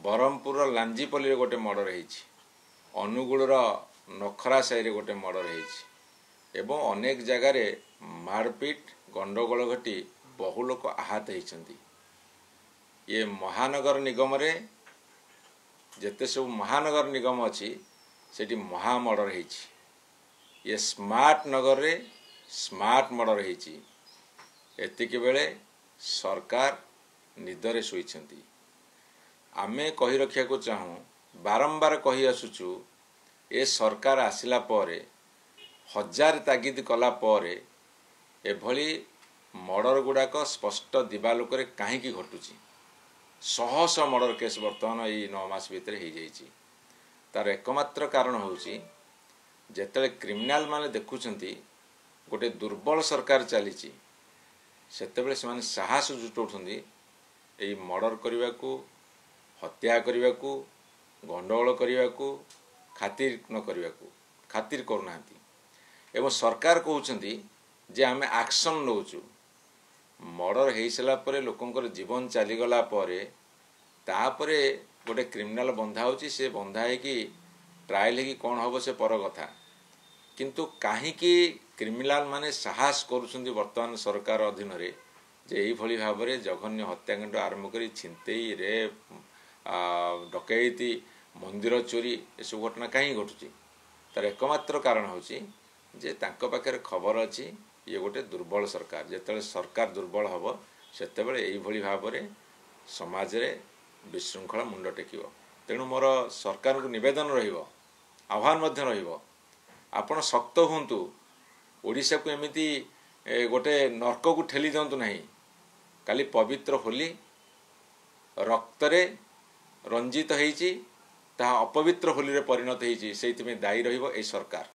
बरहमपुर लांजीपल्ली गोटे मर्डर होईछि, अनुगुलर नखरा साई गोटे मर्डर होईछि एवं अनेक जगार मारपीट गंडगोल घटी बहु लोक आहत होइछन्ति। ये महानगर निगम रे जेते सब महानगर निगम अच्छी सेठी महा मर्डर होईछि। ये स्मार्ट नगर रे स्मार्ट मर्डर होईछि। एतिके बेले सरकार निदरे शोइछन्ति। आमे कही रखिया को चाहूँ, बारंबार कही आसुचु ए सरकार आसिला परे हजार तागिद कला परे एभली मर्डर गुड़ाक स्पष्ट दिवालोक कहीं घटुची। शह शह मर्डर केस बर्तमान यही 9 मास भितर हो जाइए। तार एकमात्र कारण होउची जेतले क्रिमिनाल माने देखुचंती गोटे दुर्बल सरकार चली सेतेबेले से साहस जुटाउछन्ती एई मर्डर करने को, हत्या करने को, गंडगोल करने को खातिर न करने को खातिर करूना। एवं सरकार कहउछन्ती जे आमे एक्शन नौचु। मर्डर हो सारा पर लोकंकर जीवन चलीगला तापरे गोटे क्रिमिनाल बंधा होची, से बंधा है कि ट्रायल है कि कौन हम से पर कथा। किंतु कहीं क्रिमिनाल माने साहस करुछन्ती वर्तमान सरकार अधीन रे जे एई भली भाव में जघन्य हत्याकांड आरंभ करी छिनतेई, रेप, डकैती, मंदिर चोरी एसब घटना कहीं घटुची। तार एकमात्र कारण होची जे तांको पाखे खबर अच्छी ये गोटे दुर्बल सरकार। जेतेबेले सरकार दुर्बल हम सेतेबेले एई भली भाव में समाज रे विशृंखला मुंड टेकिबो। तेणु मोर सरकार को निवेदन रहिबो, आह्वान मध्य रहिबो, आपण शक्त हुंतु। ओडिशा को एमिति गोटे नर्क को ठेली दिंतु नहीं। काली पवित्र होली रक्तरे रंजित होईची, ताहा अपवित्र होली रे परिणत होईची। सेइथिमे दायी रहिबो एई सरकार।